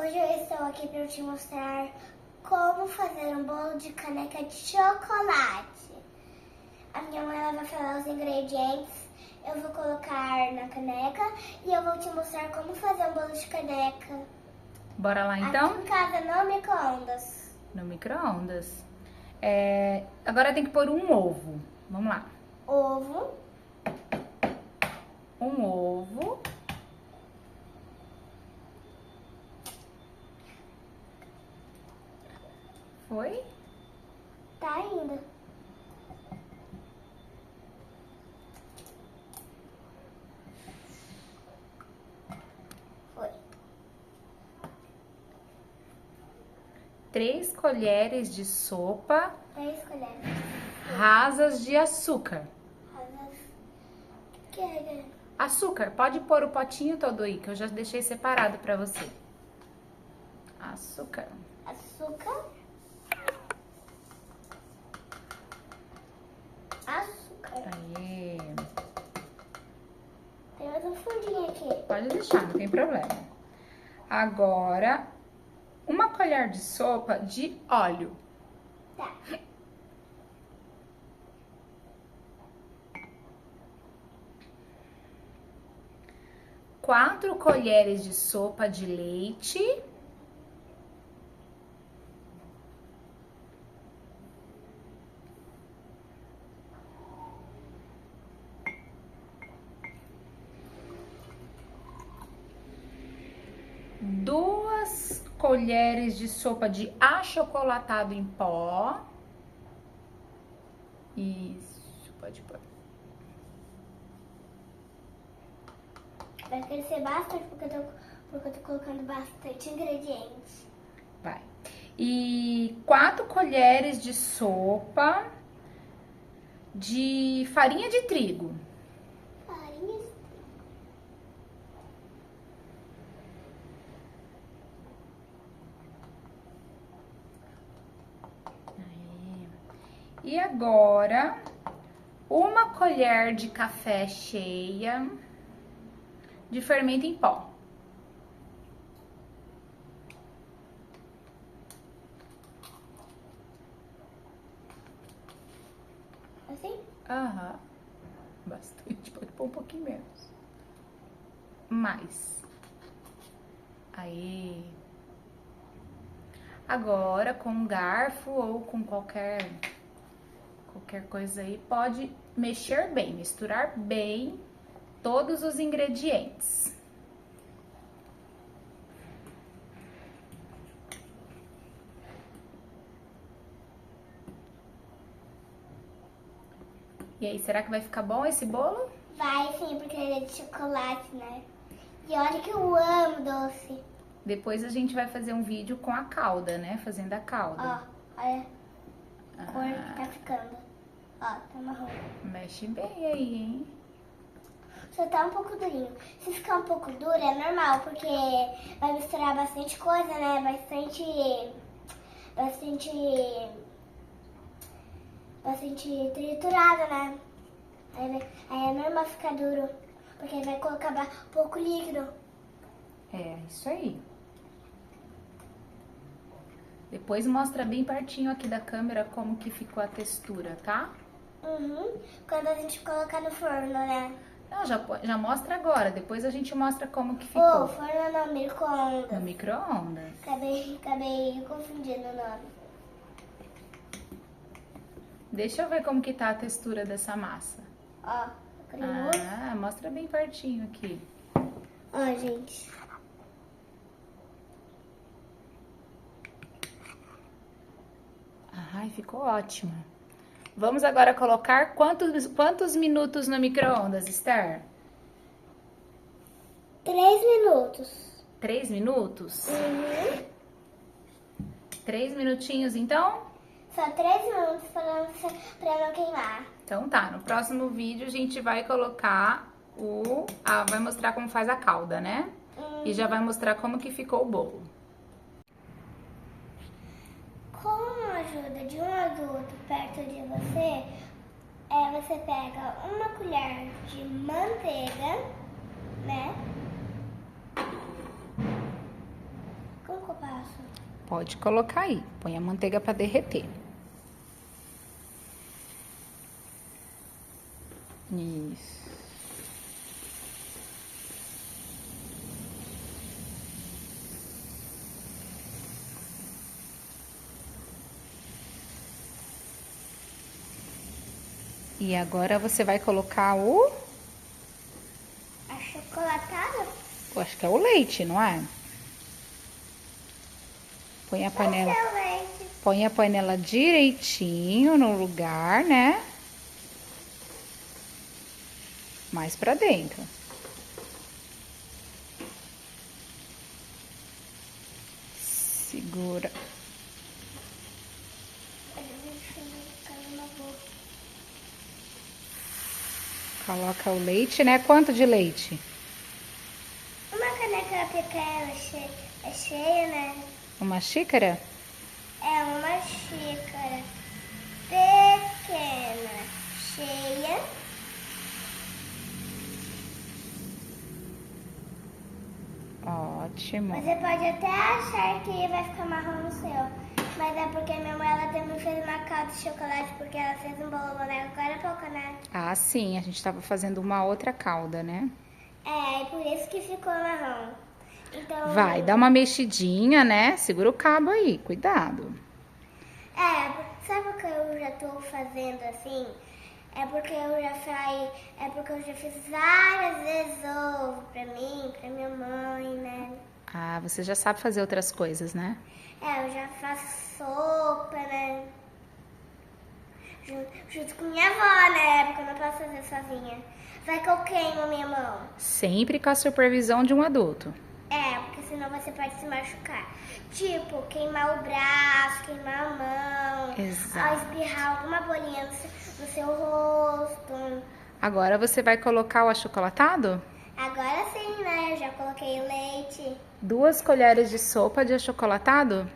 Hoje eu estou aqui para te mostrar como fazer um bolo de caneca de chocolate. A minha mãe ela vai falar os ingredientes, eu vou colocar na caneca e eu vou te mostrar como fazer um bolo de caneca. Bora lá então? Aqui em casa no micro-ondas. No micro-ondas. Agora tem que pôr um ovo. Vamos lá. Ovo. Um ovo. Foi? Tá indo. Foi. 3 colheres de sopa 3 colheres. rasas de açúcar. Que é? Açúcar, pode pôr o potinho todo aí, que eu já deixei separado pra você. Açúcar. Açúcar. Açúcar. Aí. Tem mais um fundinho aqui. Pode deixar, não tem problema. Agora, 1 colher de sopa de óleo. Tá. Quatro colheres de sopa de leite. Duas colheres de sopa de achocolatado em pó. Isso, pode pôr. Vai crescer bastante porque eu tô colocando bastante ingredientes. Vai. E 4 colheres de sopa de farinha de trigo. Farinha. Aí. E agora, 1 colher de café cheia de fermento em pó. Assim? Aham. Bastante, pode pôr um pouquinho menos. Mais. Aí. Agora, com um garfo ou com qualquer coisa aí, pode mexer bem, misturar bem todos os ingredientes. E aí, será que vai ficar bom esse bolo? Vai sim, porque ele é de chocolate, né? E olha que eu amo doce. Depois a gente vai fazer um vídeo com a calda, né? Fazendo a calda. Ó, olha a cor que tá ficando. Ó, tá marrom. Mexe bem aí, hein? Só tá um pouco durinho. Se ficar um pouco duro é normal, porque vai misturar bastante coisa, né? Bastante triturado, né? Aí é normal ficar duro, porque vai colocar pouco líquido. É, isso aí. Depois mostra bem pertinho aqui da câmera como que ficou a textura, tá? Uhum. Quando a gente colocar no forno, né? Não, já mostra agora, depois a gente mostra como que Ô, ficou. forno não, micro-ondas. No micro-ondas. Acabei confundindo o nome. Deixa eu ver como que tá a textura dessa massa. Ó, cremoso. Ah, mostra bem pertinho aqui. Ó, gente. Ai, ficou ótimo. Vamos agora colocar quantos minutos no micro-ondas, Esther? 3 minutos. 3 minutos? Uhum. 3 minutinhos, então? Só 3 minutos pra não queimar. Então tá, no próximo vídeo a gente vai colocar vai mostrar como faz a calda, né? E já vai mostrar como que ficou o bolo. Com a ajuda de um adulto perto de você, você pega 1 colher de manteiga, né? Com Pode colocar aí. Põe a manteiga para derreter. Isso. E agora você vai colocar o... Achocolatado? Eu acho que é o leite, não é? Põe a panela... Esse é o leite. Põe a panela direitinho no lugar, né? Mais pra dentro. Segura. Coloca o leite, né? Quanto de leite? Uma caneca pequena é cheia, né? Uma xícara? É uma xícara pequena, cheia. Ótimo. Você pode até achar que vai ficar marrom no seu. Mas é porque minha mãe ela também fez uma calda de chocolate porque ela fez um bolo, né? Agora é pouco, né? Ah, sim. A gente tava fazendo uma outra calda, né? É, e por isso que ficou marrom. Então, Vai, dá uma mexidinha, né? Segura o cabo aí, cuidado. sabe o que eu já tô fazendo assim? É porque eu já fiz várias vezes ovo pra mim, pra minha mãe, né? Ah, você já sabe fazer outras coisas, né? Eu já faço sopa, né? Junto com minha avó, né? Porque eu não posso fazer sozinha. Vai que eu queimo a minha mão. Sempre com a supervisão de um adulto. Porque senão você pode se machucar. Tipo, queimar o braço, queimar a mão. Exato. Ou espirrar alguma bolinha no seu rosto. Agora você vai colocar o achocolatado? Agora sim, né? Eu já coloquei o leite. 2 colheres de sopa de achocolatado?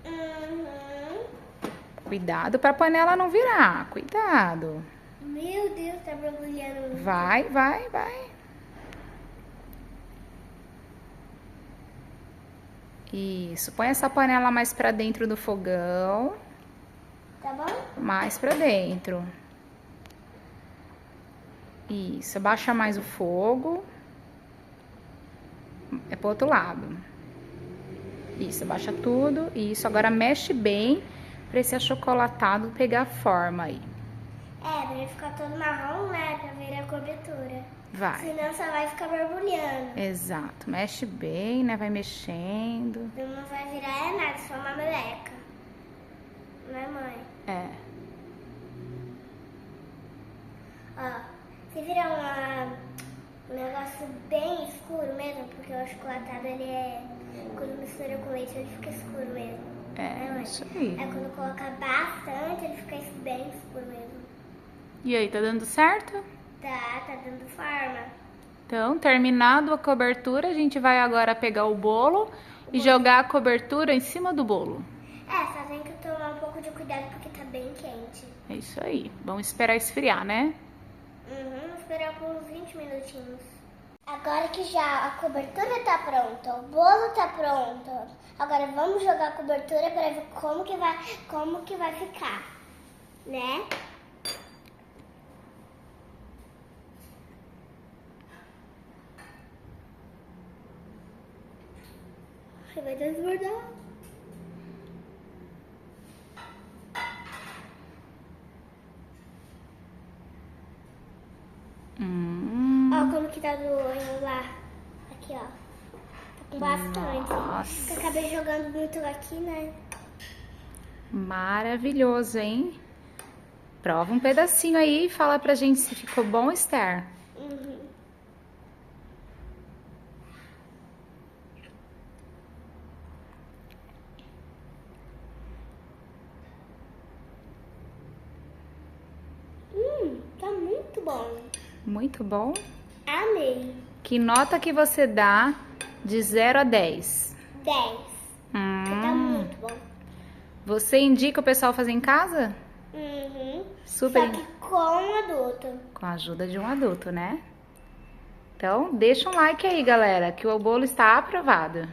Uhum. Cuidado pra panela não virar, cuidado. Meu Deus, tá borbulhando muito. Vai, vai, vai. Isso, põe essa panela mais pra dentro do fogão. Tá bom? Mais pra dentro. Isso, abaixa mais o fogo. É pro outro lado. Isso, abaixa tudo. Isso, agora mexe bem pra esse achocolatado pegar forma aí. Pra ele ficar todo marrom, né? Pra virar a cobertura. Vai. Senão só vai ficar borbulhando. Exato, mexe bem, né? Vai mexendo. Não vai virar nada, só uma meleca. Né, mãe? É. Ó, se virar um negócio bem escuro mesmo, porque o achocolatado, ele quando mistura com leite, ele fica escuro mesmo. Né, mãe? Isso aí. Quando colocar bastante, ele fica bem escuro mesmo. E aí, tá dando certo? Tá dando forma. Então, terminado a cobertura, a gente vai agora pegar o bolo e jogar a cobertura em cima do bolo. Só tem que tomar um pouco de cuidado porque tá bem quente. É isso aí. Vamos esperar esfriar, né? Vou esperar por uns 20 minutinhos. Agora que já a cobertura tá pronta, o bolo tá pronto. Agora vamos jogar a cobertura para ver como que vai ficar, né? Você vai desbordar. Ó como que tá do enrolar. Aqui, ó. Tá com bastante. Nossa. Eu acabei jogando muito aqui, né? Maravilhoso, hein? Prova um pedacinho aí e fala pra gente se ficou bom, Esther. Tá muito bom. Muito bom. Amei. Que nota que você dá de 0 a 10? 10. Tá muito bom. Você indica o pessoal fazer em casa? Super. Só que com um adulto. Com a ajuda de um adulto, né? Então, deixa um like aí, galera, que o bolo está aprovado.